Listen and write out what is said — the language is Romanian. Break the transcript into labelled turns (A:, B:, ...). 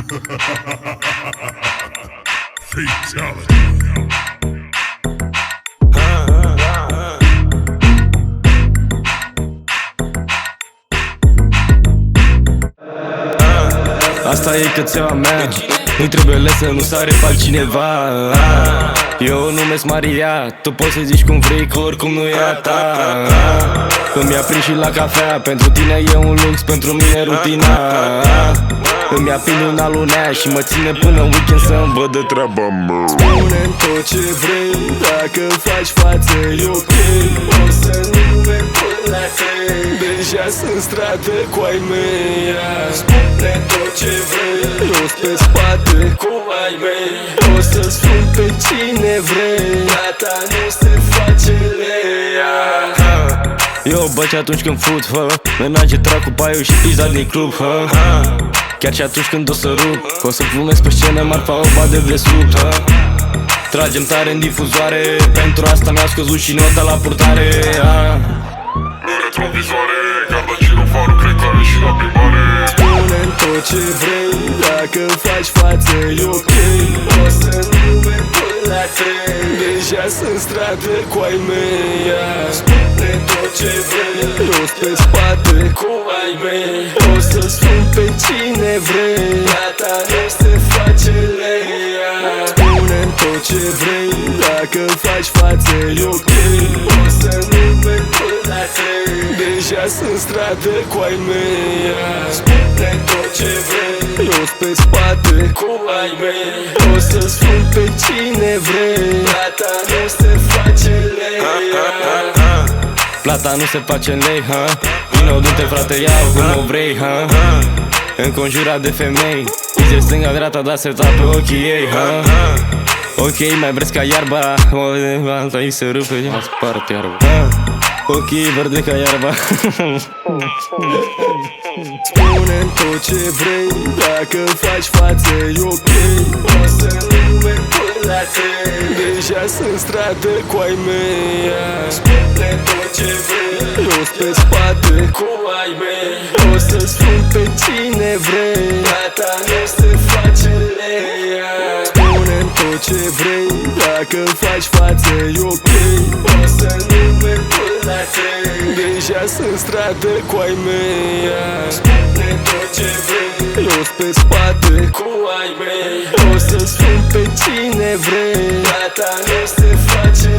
A: Fatality.
B: Asta e cățeaua mea, nu trebuie lăsă, nu sare pe altcineva. Eu numesc Maria, tu poți să zici cum vrei, că oricum nu e a ta. Îmi ia prins și la cafea, pentru tine e un lux, pentru mine rutina. Îmi ia pin una lunea și mă ține până weekend să-mi văd de treaba mea. Spune-mi tot ce vrei, dacă faci față e ok. O să nu merg până la 3, deja sunt stradă cu ai mei. Spune-mi tot ce vrei, jos pe spate cu ai mei. O să-ți spun pe cine vrei, gata nu se face leia. Eu băci atunci când fut, menage dracu paiul și pizza din club, chiar și atunci când o să rup, o să fumez pe scenă, marfa o bade de sub. Tragem tare în difuzoare, pentru asta mi-a scăzut și nota la purtare.
A: În retrovizoare, gardă girofarul, cred că are și la plimbare.
B: Spune-mi tot ce vrei, dacă faci față e ok. O să nu merg până la 3, deja sunt stradă cu ai mei. Spune-mi tot ce vrei, jos pe spate cu ai mei. O să-ți spun pe cine vrei, gata nu se face leia. Spune-mi tot ce vrei, dacă faci față e ok. O să nu merg până la 3, deja sunt stradă cu ai mei. Spune-mi tot ce vrei, jos pe spate cu ai mei. O să-ți spun pe cine vrei, plata nu se face lei. Plata nu se face în lei, vino du-te frate, iau cum o vrei, înconjurat de femei, zice stânga-dreapta, dar se pe ochii ei, ok, mai vreți ca iarba, alta îi se rupe, mă spart iarba. Ochii verde ca iarba. Spune-mi tot ce vrei, dacă faci față e ok. O să nu merg până la 3, deja sunt stradă cu ai mei. Spune-mi tot ce vrei, jos pe spate cu ai mei. O să-ți spun pe cine vrei, gata nu se face leia. Spune-mi tot ce vrei, dacă faci față e ok. O să nu merg până la 3, deja sunt stradă cu ai mei. Spune-mi tot ce vrei, jos pe spate cu ai mei. O să-ți spun pe cine vrei, gata nu se face